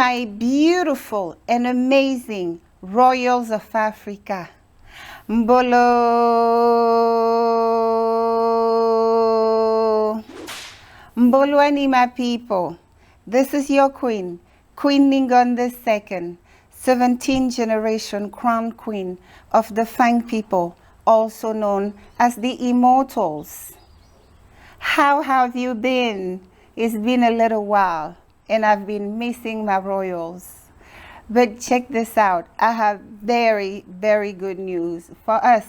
my beautiful and amazing Royals of Afrika. Mbolo. Mbolweni, my people. This is your queen, Queen Ngningone II, 17th generation crown queen of the Fang people, also known as the Immortals. How have you been? It's been a little while, and I've been missing my royals. But check this out. I have very, very good news for us.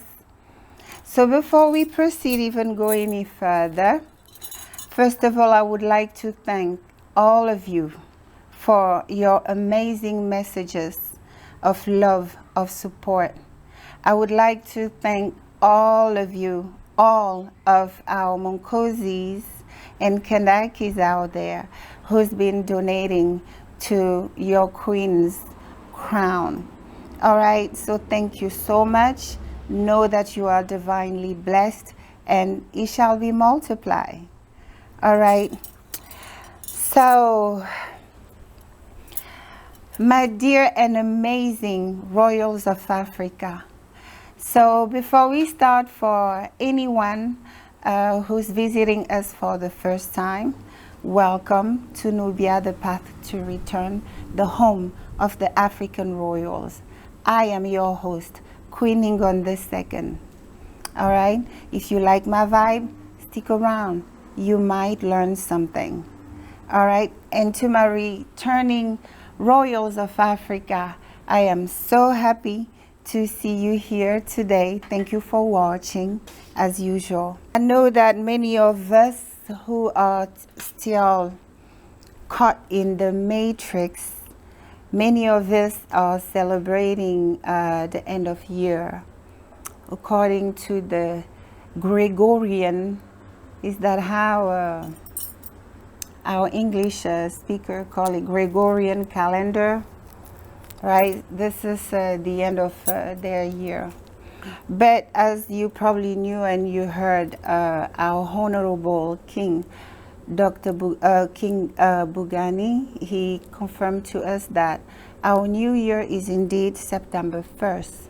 So before we proceed, even go any further, first of all, I would like to thank all of you for your amazing messages of love, of support. I would like to thank all of you, all of our Monkozis and Kandakis out there who's been donating to your queen's crown. All right, so thank you so much. Know that you are divinely blessed and it shall be multiplied. All right, so my dear and amazing Royals of Afrika, so before we start, for anyone who's visiting us for the first time, welcome to Nubia the Path to Return, the home of the African royals. I am your host, Queen Ngningone II. All right, if you like my vibe, stick around. You might learn something. All right, and to my returning Royals of Afrika, I am so happy to see you here today. Thank you for watching, as usual. I know that many of us who are still caught in the matrix, many of us are celebrating the end of year according to the Gregorian. Is that how our English speaker call it? Gregorian calendar, right? This is the end of their year. But as you probably knew and you heard, our honorable king, King Bugani, he confirmed to us that our new year is indeed September 1st.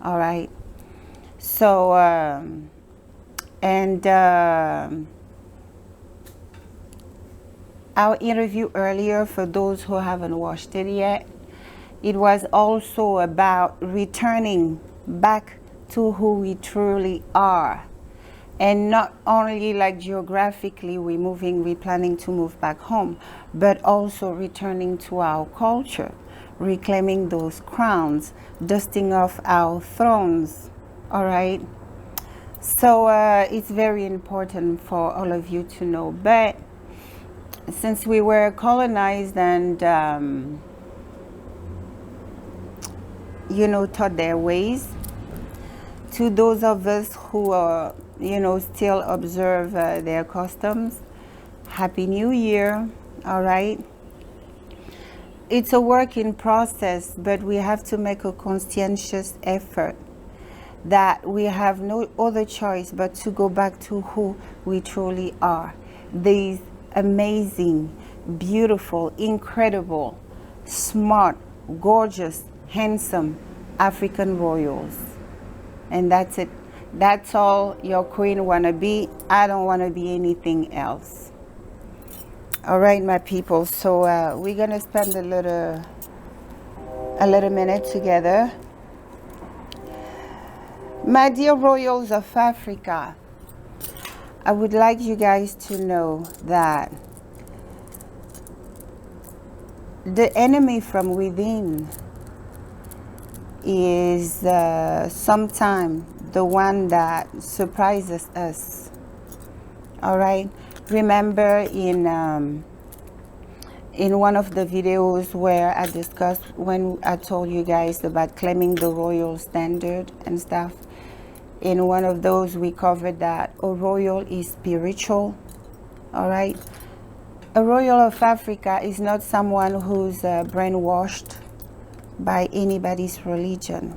All right. So, our interview earlier, for those who haven't watched it yet, it was also about returning back to who we truly are. And not only like geographically we're planning to move back home, but also returning to our culture, reclaiming those crowns, dusting off our thrones. All right. So it's very important for all of you to know. But since we were colonized and you know, taught their ways, to those of us who are, you know, still observe their customs, Happy New Year. All right. It's a work in process, but we have to make a conscientious effort that we have no other choice but to go back to who we truly are. These amazing, beautiful, incredible, smart, gorgeous, handsome African royals. And that's it. That's all your queen wanna be. I don't wanna be anything else. All right, my people. So we're gonna spend a little minute together. My dear Royals of Afrika, I would like you guys to know that the enemy from within is sometimes the one that surprises us. All right. Remember in one of the videos where I discussed, when I told you guys about claiming the royal standard and stuff, in one of those we covered that a royal is spiritual. All right. A Royal of Afrika is not someone who's brainwashed by anybody's religion.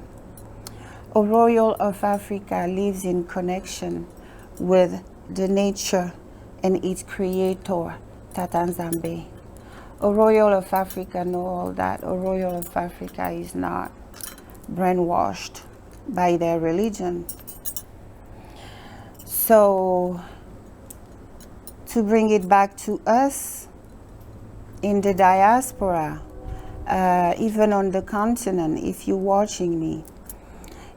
A Royal of Afrika lives in connection with the nature and its creator, Tata Zambe. A Royal of Afrika know all that. A Royal of Afrika is not brainwashed by their religion. So, to bring it back to us in the diaspora, even on the continent, if you're watching me,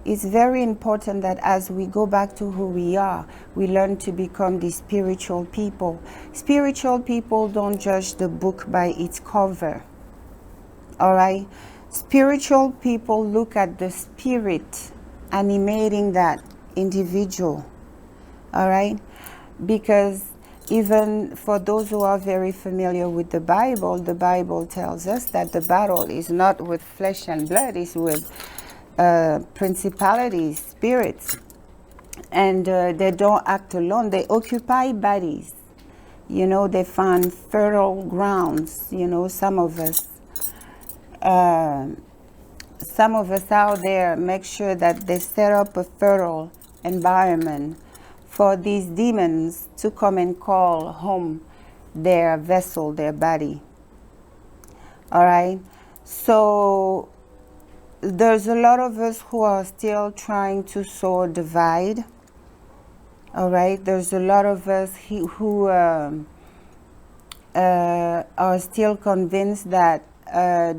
it's very important that as we go back to who we are, we learn to become these spiritual people. Spiritual people don't judge the book by its cover, all right? Spiritual people look at the spirit animating that individual, all right? Because even for those who are very familiar with the Bible tells us that the battle is not with flesh and blood, it's with principalities, spirits, and they don't act alone. They occupy bodies. You know, they find fertile grounds. You know, some of us out there make sure that they set up a fertile environment for these demons to come and call home their vessel, their body. All right, so there's a lot of us who are still trying to sow divide. All right, there's a lot of us who are still convinced that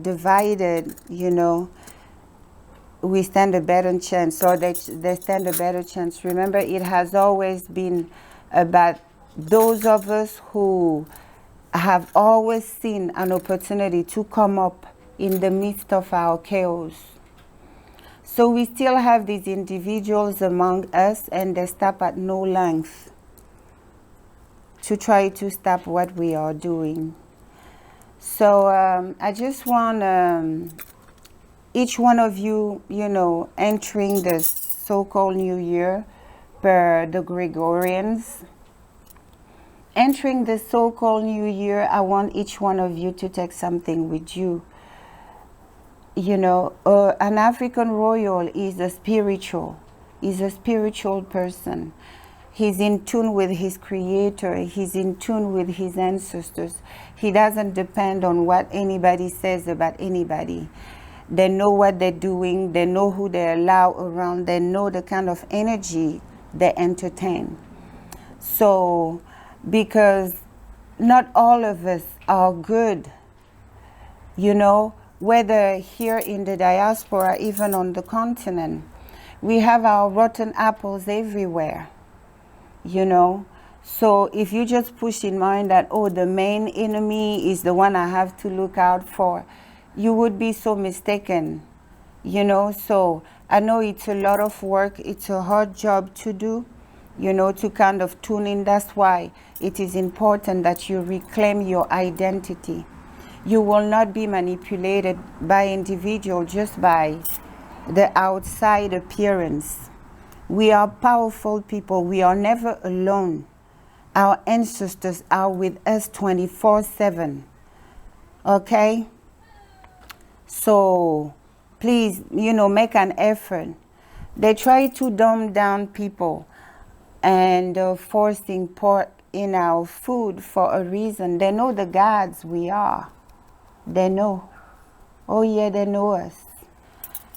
divided, you know, we stand a better chance, or they stand a better chance. Remember, it has always been about those of us who have always seen an opportunity to come up in the midst of our chaos. So we still have these individuals among us, and they stop at no length to try to stop what we are doing. So I just want each one of you, you know, entering this so-called new year per the Gregorians, entering the so-called new year, I want each one of you to take something with you. You know, an African royal is a spiritual person. He's in tune with his creator. He's in tune with his ancestors. He doesn't depend on what anybody says about anybody. They know what they're doing. They know who they allow around. They know the kind of energy they entertain. So, because not all of us are good, you know, whether here in the diaspora, even on the continent, we have our rotten apples everywhere, you know. So if you just push in mind that, oh, the main enemy is the one I have to look out for, you would be so mistaken, you know. So I know it's a lot of work. It's a hard job to do, you know, to kind of tune in. That's why it is important that you reclaim your identity. You will not be manipulated by individuals just by the outside appearance. We are powerful people. We are never alone. Our ancestors are with us 24/7. Okay? So please, you know, make an effort. They try to dumb down people and forcing pork in our food for a reason. They know the gods we are. They know. Oh yeah, they know us.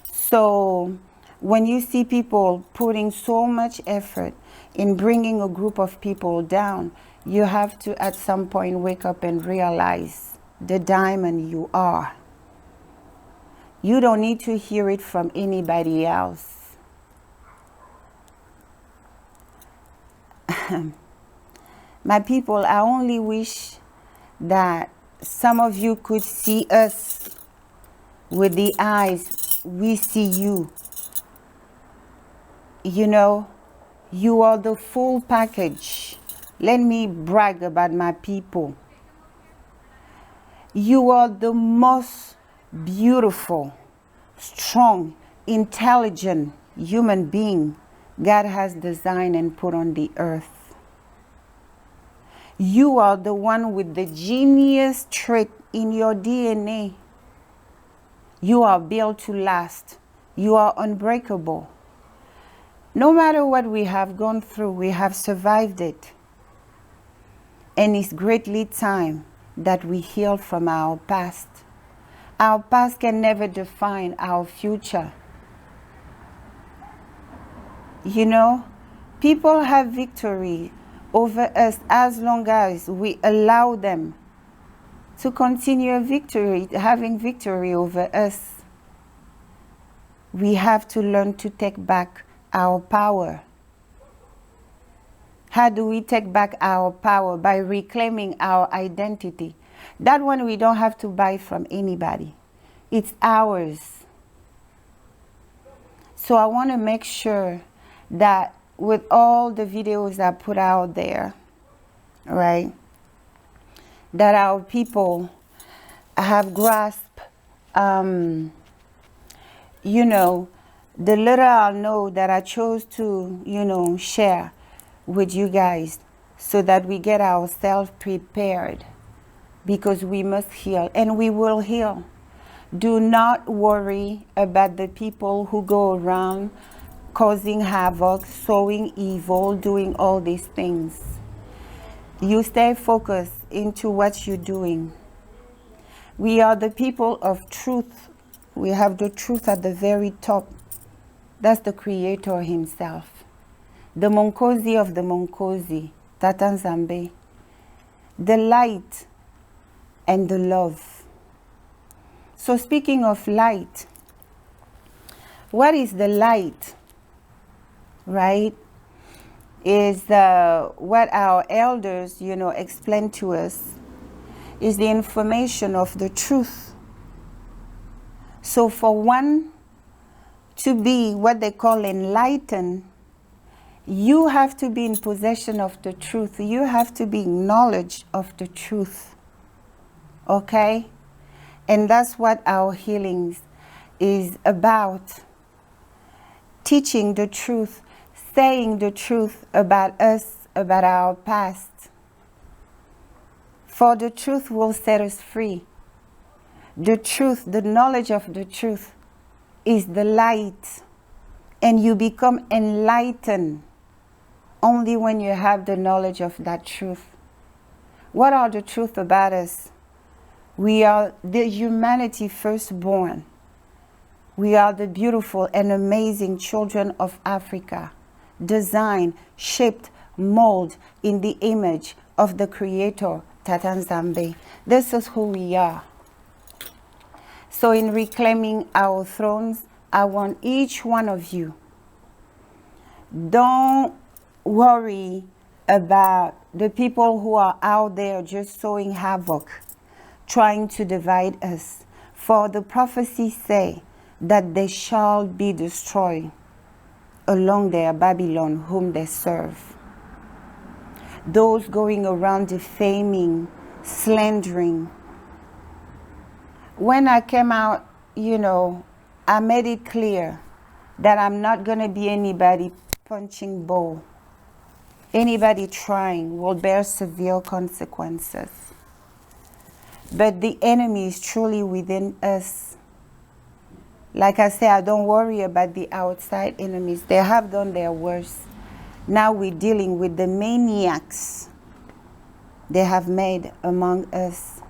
So when you see people putting so much effort in bringing a group of people down, you have to at some point wake up and realize the diamond you are. You don't need to hear it from anybody else. My people, I only wish that some of you could see us with the eyes we see you. You know, you are the full package. Let me brag about my people. You are the most beautiful, strong, intelligent human being God has designed and put on the earth. You are the one with the genius trait in your DNA. You are built to last. You are unbreakable. No matter what we have gone through, we have survived it. And it's greatly time that we heal from our past. Our past can never define our future. You know, people have victory over us as long as we allow them to continue having victory over us. We have to learn to take back our power. How do we take back our power? By reclaiming our identity. That one we don't have to buy from anybody. It's ours. So I want to make sure that with all the videos I put out there, right, that our people have grasped, you know, the little I know that I chose to, you know, share with you guys so that we get ourselves prepared, because we must heal and we will heal. Do not worry about the people who go around causing havoc, sowing evil, doing all these things. You stay focused into what you're doing. We are the people of truth. We have the truth at the very top. That's the Creator himself. The Monkosi of the Monkosi, Tata Zambe. The light and the love. So speaking of light, what is the light? Right? Is what our elders, you know, explain to us, is the information of the truth. So for one to be what they call enlightened, you have to be in possession of the truth. You have to be in knowledge of the truth. Okay? And that's what our healings is about. Teaching the truth, saying the truth about us, about our past. For the truth will set us free. The truth, the knowledge of the truth is the light. And you become enlightened only when you have the knowledge of that truth. What are the truth about us? We are the humanity firstborn. We are the beautiful and amazing children of Africa, designed, shaped, molded in the image of the Creator, Tata Zambe. This is who we are. So in reclaiming our thrones, I want each one of you, don't worry about the people who are out there just sowing havoc, trying to divide us. For the prophecies say that they shall be destroyed along their Babylon whom they serve. Those going around defaming, slandering. When I came out, you know, I made it clear that I'm not going to be anybody punching ball. Anybody trying will bear severe consequences. But the enemy is truly within us. Like I say, I don't worry about the outside enemies. They have done their worst. Now we're dealing with the maniacs they have made among us.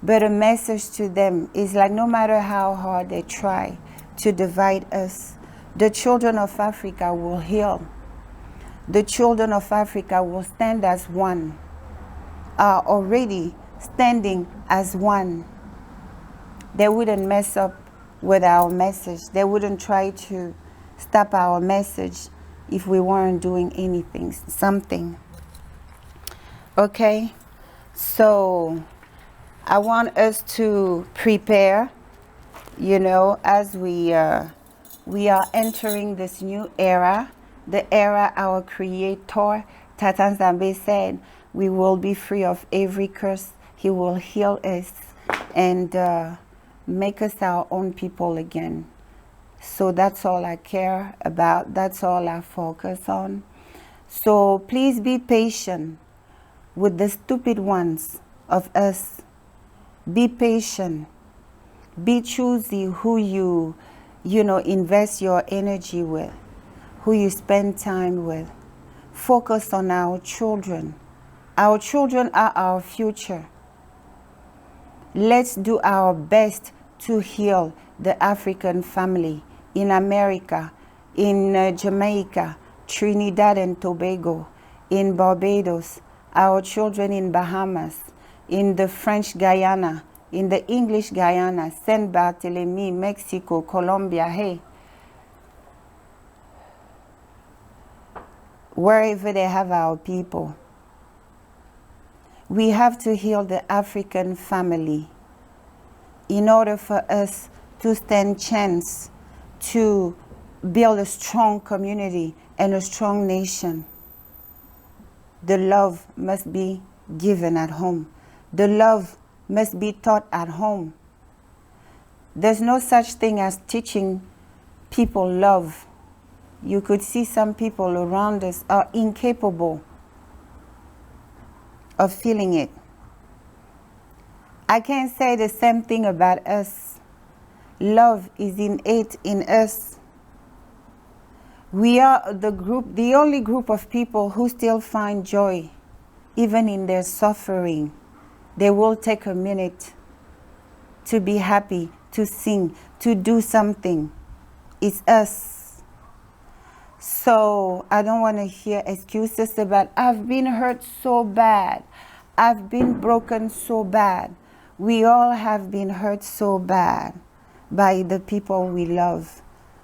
But a message to them is like, no matter how hard they try to divide us, the children of Africa will heal. The children of Africa will stand as one, are already standing as one. They wouldn't mess up with our message. They wouldn't try to stop our message if we weren't doing anything, something. Okay? So I want us to prepare, you know, as we are entering this new era, the era our Creator, Tata Zambe, said we will be free of every curse. He will heal us and make us our own people again. So that's all I care about. That's all I focus on. So please be patient with the stupid ones of us. Be patient. Be choosy who you invest your energy with, who you spend time with. Focus on our children. Our children are our future. Let's do our best to heal the African family in America, in Jamaica, Trinidad and Tobago, in Barbados, our children in Bahamas, in the French Guyana, in the English Guyana, Saint Barthélemy, Mexico, Colombia, hey. Wherever they have our people. We have to heal the African family in order for us to stand chance to build a strong community and a strong nation. The love must be given at home. The love must be taught at home. There's no such thing as teaching people love. You could see some people around us are incapable of feeling it. I can't say the same thing about us. Love is innate in us. We are the only group of people who still find joy, even in their suffering. They will take a minute to be happy, to sing, to do something. It's us. So I don't want to hear excuses about, I've been hurt so bad. I've been broken so bad. We all have been hurt so bad by the people we love,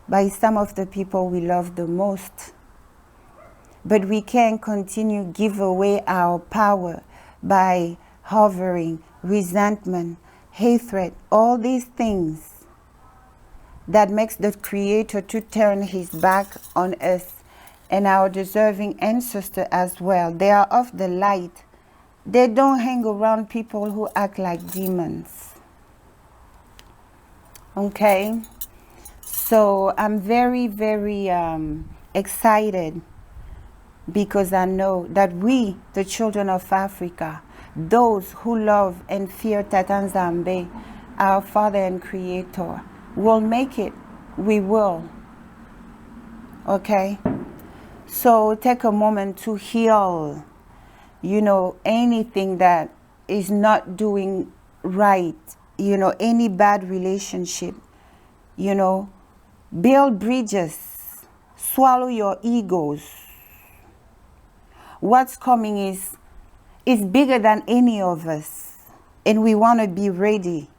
by some of the people we love the most. But we can't continue to give away our power by hovering, resentment, hatred, all these things that makes the Creator to turn his back on us and our deserving ancestor as well. They are of the light. They don't hang around people who act like demons. Okay? So I'm very, very excited because I know that we, the children of Africa, those who love and fear Tata Zambe, our Father and Creator, will make it. We will. Okay? So take a moment to heal, you know, anything that is not doing right, you know, any bad relationship, you know, build bridges, swallow your egos. What's coming is bigger than any of us, and we want to be ready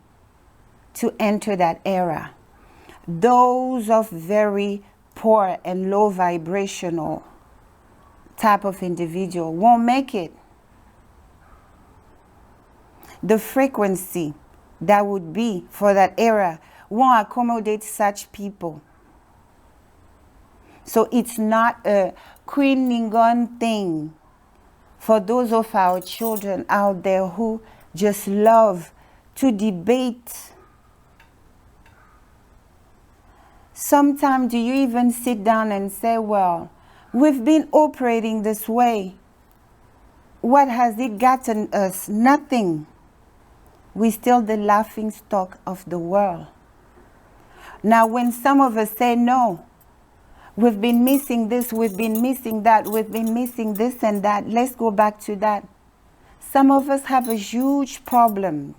to enter that era. Those of very poor and low vibrational type of individual won't make it. The frequency that would be for that era won't accommodate such people. So it's not a Queen Ngningone thing for those of our children out there who just love to debate. Sometimes do you even sit down and say, well, we've been operating this way. What has it gotten us? Nothing. We're still the laughing stock of the world. Now, when some of us say, no, we've been missing this, we've been missing that, we've been missing this and that, let's go back to that. Some of us have a huge problem,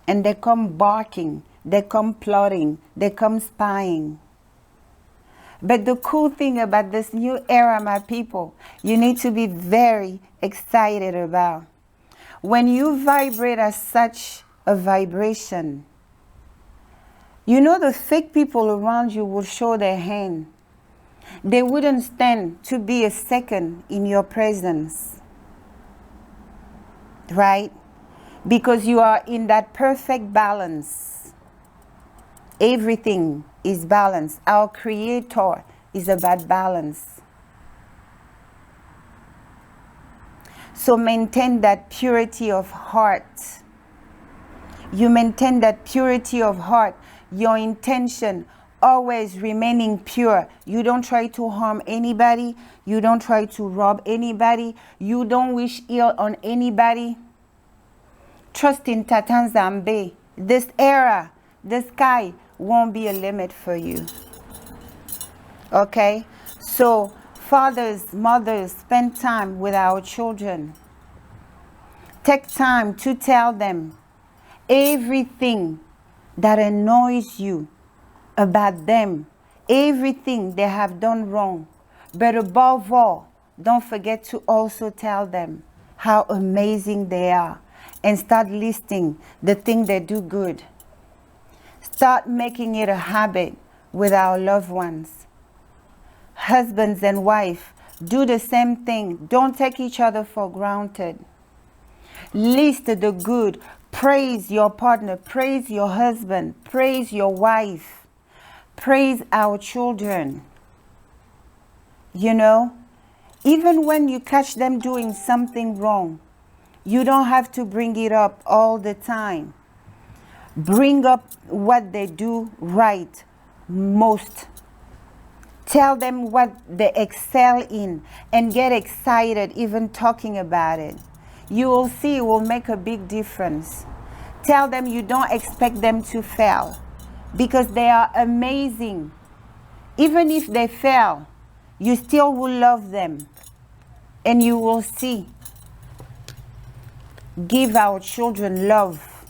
and they come barking, they come plotting, they come spying. But the cool thing about this new era, my people, you need to be very excited about. When you vibrate at such a vibration, you know the fake people around you will show their hand. They wouldn't stand to be a second in your presence. Right? Because you are in that perfect balance. Everything is balanced. Our Creator is about balance. So maintain that purity of heart. You maintain that purity of heart. Your intention always remaining pure. You don't try to harm anybody. You don't try to rob anybody. You don't wish ill on anybody. Trust in Tata Zambe. This era, the sky won't be a limit for you. Okay? So, fathers, mothers, spend time with our children. Take time to tell them everything that annoys you about them, everything they have done wrong. But above all, don't forget to also tell them how amazing they are, and start listing the things they do good. Start making it a habit with our loved ones. Husbands and wives, do the same thing. Don't take each other for granted. List the good. Praise your partner. Praise your husband. Praise your wife. Praise our children. You know, even when you catch them doing something wrong, you don't have to bring it up all the time. Bring up what they do right most. Tell them what they excel in and get excited even talking about it. You will see it will make a big difference. Tell them you don't expect them to fail because they are amazing. Even if they fail, you still will love them, and you will see. Give our children love.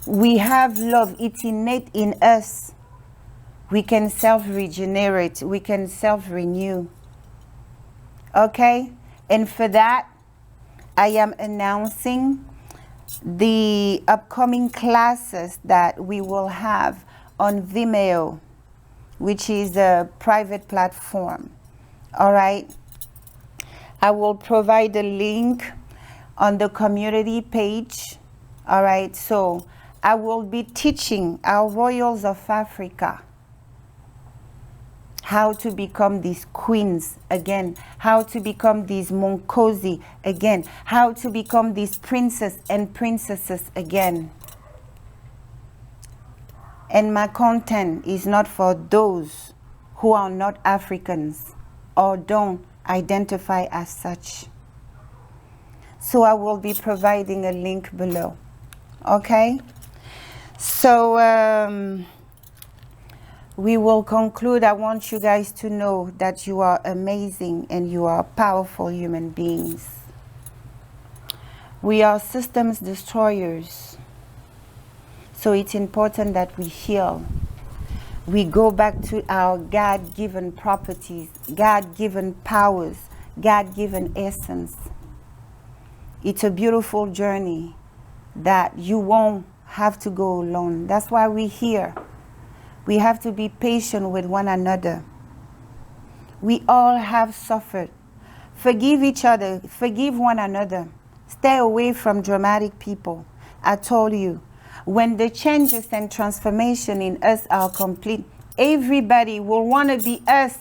We have love. It's innate in us. We can self-regenerate. We can self-renew. Okay? And for that, I am announcing the upcoming classes that we will have on Vimeo, which is a private platform. All right? I will provide a link on the community page. All right? So I will be teaching our Royals of Afrika how to become these queens again, how to become these Monkosi again, how to become these princes and princesses again. And my content is not for those who are not Africans or don't identify as such. So I will be providing a link below. Okay? So we will conclude. I want you guys to know that you are amazing and you are powerful human beings. We are systems destroyers. So it's important that we heal. We go back to our God-given properties, God-given powers, God-given essence. It's a beautiful journey that you won't have to go alone. That's why we're here. We have to be patient with one another. We all have suffered. Forgive each other. Forgive one another. Stay away from dramatic people. I told you, when the changes and transformation in us are complete, everybody will want to be us.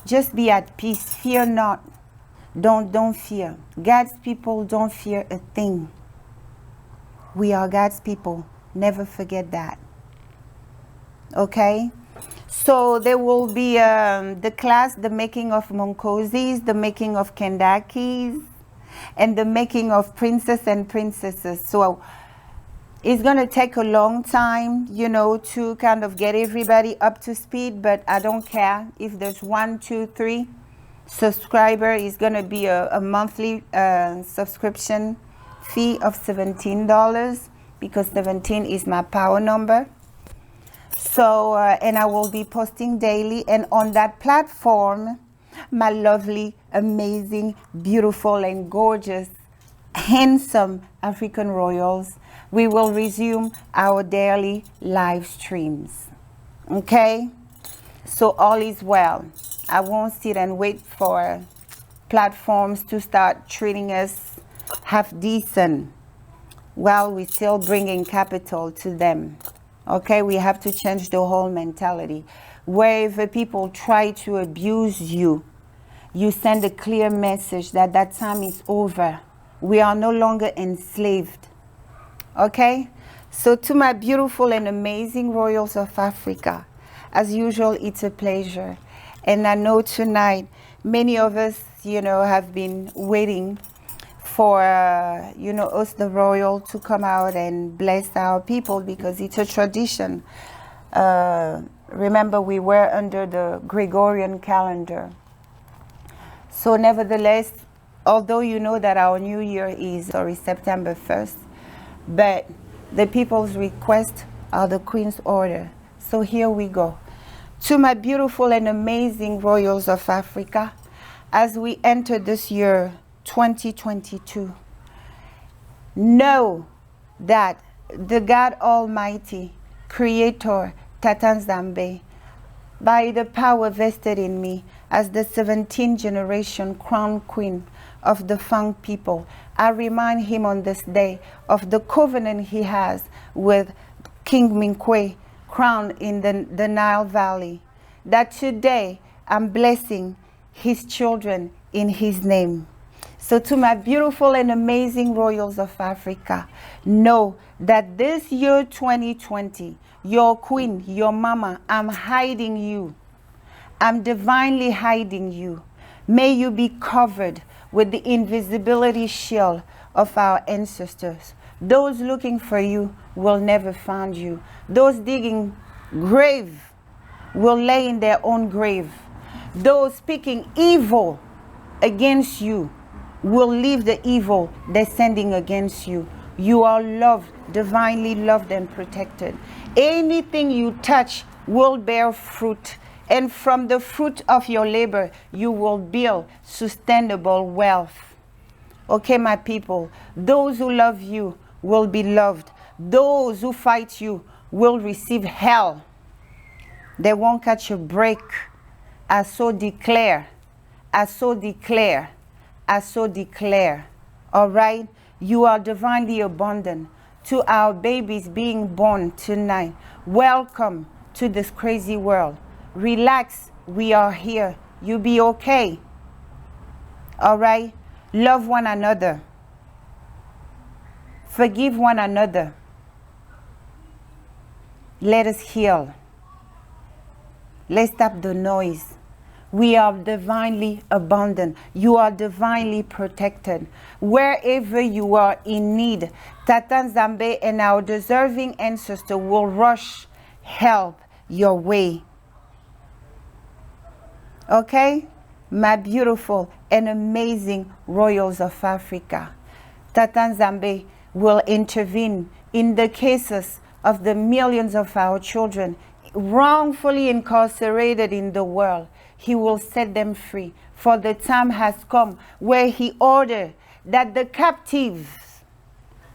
Just be at peace. Fear not. Don't fear. God's people don't fear a thing. We are God's people. Never forget that. Okay? So there will be the class, the making of Monkosis, the making of Kendakis, and the making of princes and princesses. So it's going to take a long time, you know, to kind of get everybody up to speed, but I don't care if there's 1, 2, 3 subscriber. Is going to be a monthly subscription fee of $17 because 17 is my power number. So and I will be posting daily, and on that platform, my lovely, amazing, beautiful and gorgeous, handsome African royals, we will resume our daily live streams. Okay? So all is well. I won't sit and wait for platforms to start treating us half decent while we're still bringing capital to them. Okay? We have to change the whole mentality. Wherever people try to abuse you, you send a clear message that that time is over. We are no longer enslaved. Okay? So to my beautiful and amazing Royals of Afrika, as usual, it's a pleasure. And I know tonight, many of us, you know, have been waiting for, you know, us, the royal, to come out and bless our people because it's a tradition. Remember, we were under the Gregorian calendar. So nevertheless, Although you know that our new year is September 1st, but the people's request are the Queen's order. So here we go. To my beautiful and amazing Royals of Afrika, as we enter this year 2022, know that the God Almighty, Creator, Tata Zambe, by the power vested in me as the 17th generation crown queen of the Fang people, I remind him on this day of the covenant he has with King Minkwe, crowned in the Nile Valley, that today I'm blessing his children in his name. So to my beautiful and amazing Royals of Afrika, know that this year 2020, your queen, your mama, I'm hiding you. I'm divinely hiding you. May you be covered with the invisibility shield of our ancestors. Those looking for you will never find you. Those digging grave will lay in their own grave. Those speaking evil against you will leave the evil they're sending against you. You are loved, divinely loved and protected. Anything you touch will bear fruit, and from the fruit of your labor, you will build sustainable wealth. Okay, my people, those who love you will be loved. Those who fight you will receive hell. They won't catch a break. I so declare, I so declare, I so declare. All right? You are divinely abundant. To our babies being born tonight, welcome to this crazy world. Relax, we are here. You be okay. All right? Love one another. Forgive one another. Let us heal. Let's stop the noise. We are divinely abundant. You are divinely protected. Wherever you are in need, Tata Zambe and our deserving ancestor will rush help your way. Okay? My beautiful and amazing Royals of Afrika, Tata Zambe will intervene in the cases of the millions of our children wrongfully incarcerated in the world. He will set them free. For the time has come where he ordered that the captives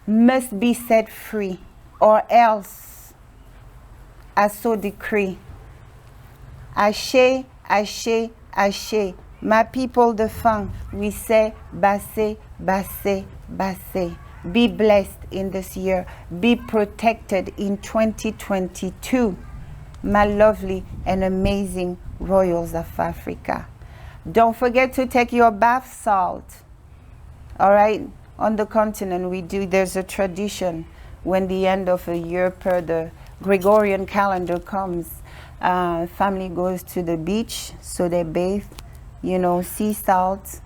must be set free, or else I so decree. Ashe, ashe, ashe. My people, the Fang, we say, basse, basse, basse. Be blessed in this year. Be protected in 2022. My lovely and amazing Royals of Afrika. Don't forget to take your bath salt. All right? On the continent, there's a tradition when the end of a year per the Gregorian calendar comes, family goes to the beach, so they bathe, sea salt,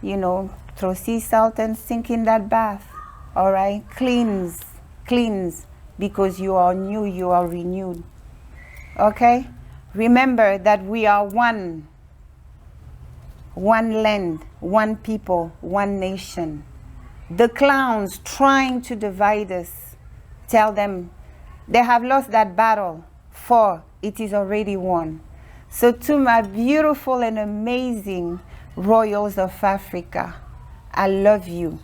throw sea salt and sink in that bath. All right? Cleanse, because you are new, you are renewed. Okay? Remember that we are one land, one people, one nation. The clowns trying to divide us, tell them they have lost that battle, for it is already won. So to my beautiful and amazing Royals of Afrika, I love you.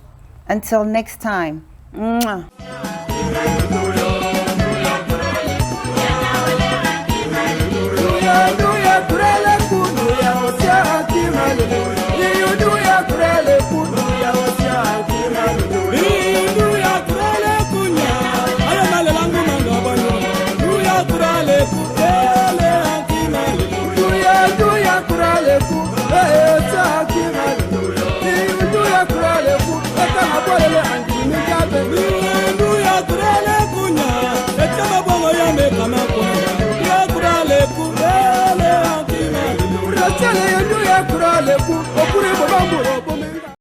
Until next time. Mwah. Okure